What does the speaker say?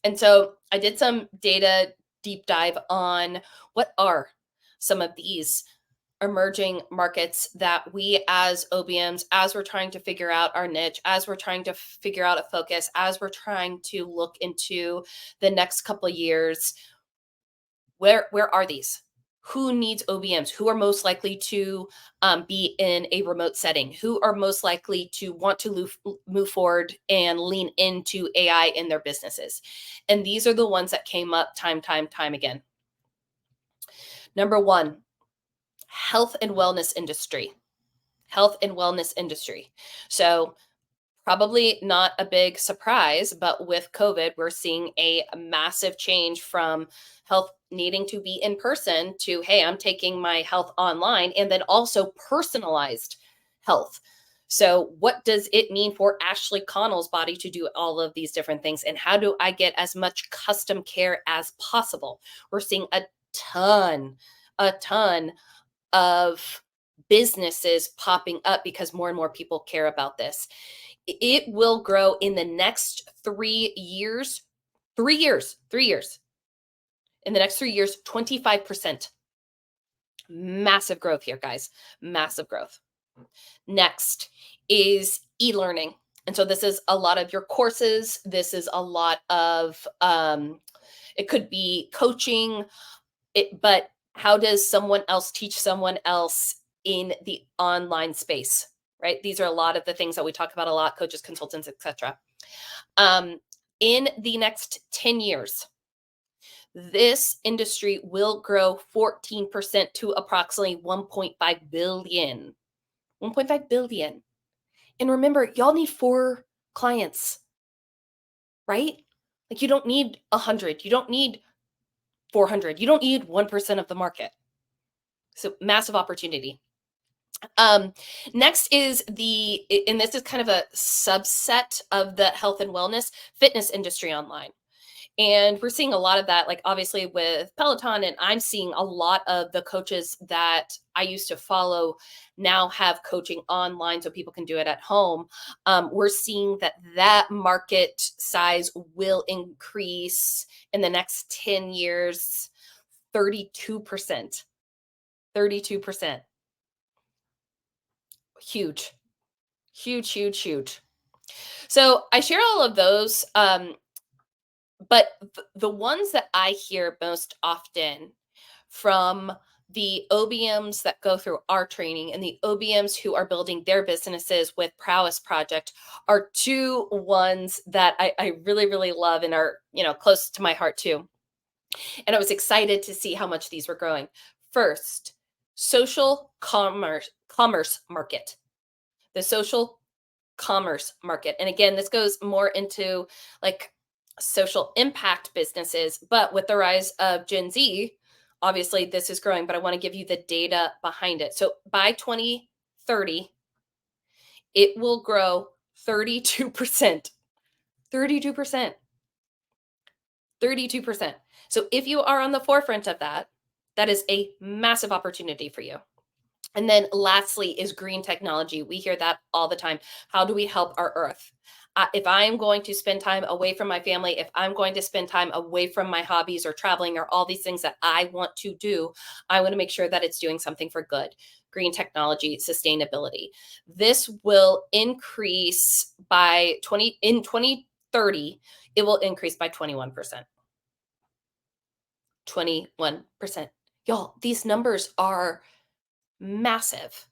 And so I did some data deep dive on what are some of these emerging markets that we as OBMs, as we're trying to figure out our niche, as we're trying to figure out a focus, as we're trying to look into the next couple of years, where are these? Who needs OBMs? Who are most likely to be in a remote setting? Who are most likely to want to move forward and lean into AI in their businesses? And these are the ones that came up time again. Number one, health and wellness industry. Health and wellness industry. So probably not a big surprise, but with COVID, we're seeing a massive change from health needing to be in person to, hey, I'm taking my health online, and then also personalized health. So, what does it mean for Ashley Connell's body to do all of these different things? And how do I get as much custom care as possible? We're seeing a ton of businesses popping up because more and more people care about this. It will grow in the next 3 years. 3 years. 3 years. In the next 3 years, 25%. Massive growth here, guys. Massive growth. Next is e-learning. And so this is a lot of your courses. This is a lot of, it could be coaching, but how does someone else teach someone else in the online space, right? These are a lot of the things that we talk about a lot, coaches, consultants, etc. In the next 10 years, this industry will grow 14% to approximately 1.5 billion. 1.5 billion. And remember, y'all need 4 clients, right? Like you don't need 100, you don't need 400, you don't need 1% of the market. So massive opportunity. Next is and this is kind of a subset of the health and wellness fitness industry online. And we're seeing a lot of that, like obviously with Peloton, and I'm seeing a lot of the coaches that I used to follow now have coaching online so people can do it at home. We're seeing that market size will increase in the next 10 years, 32%. 32%. Huge, huge, huge, huge. So I share all of those, but the ones that I hear most often from the OBMs that go through our training and the OBMs who are building their businesses with Prowess Project are 2 ones that I really, really love and are, close to my heart too. And I was excited to see how much these were growing. First, social commerce market. The social commerce market. And again, this goes more into like social impact businesses, but with the rise of Gen Z, obviously this is growing, but I want to give you the data behind it. So by 2030, it will grow 32%. 32%. 32%. So if you are on the forefront of that, that is a massive opportunity for you. And then lastly is green technology. We hear that all the time. How do we help our earth? If I am going to spend time away from my family, if I'm going to spend time away from my hobbies or traveling or all these things that I want to do, I want to make sure that it's doing something for good. Green technology, sustainability. This will increase by 2030, it will increase by 21%. 21%. Y'all, these numbers are massive.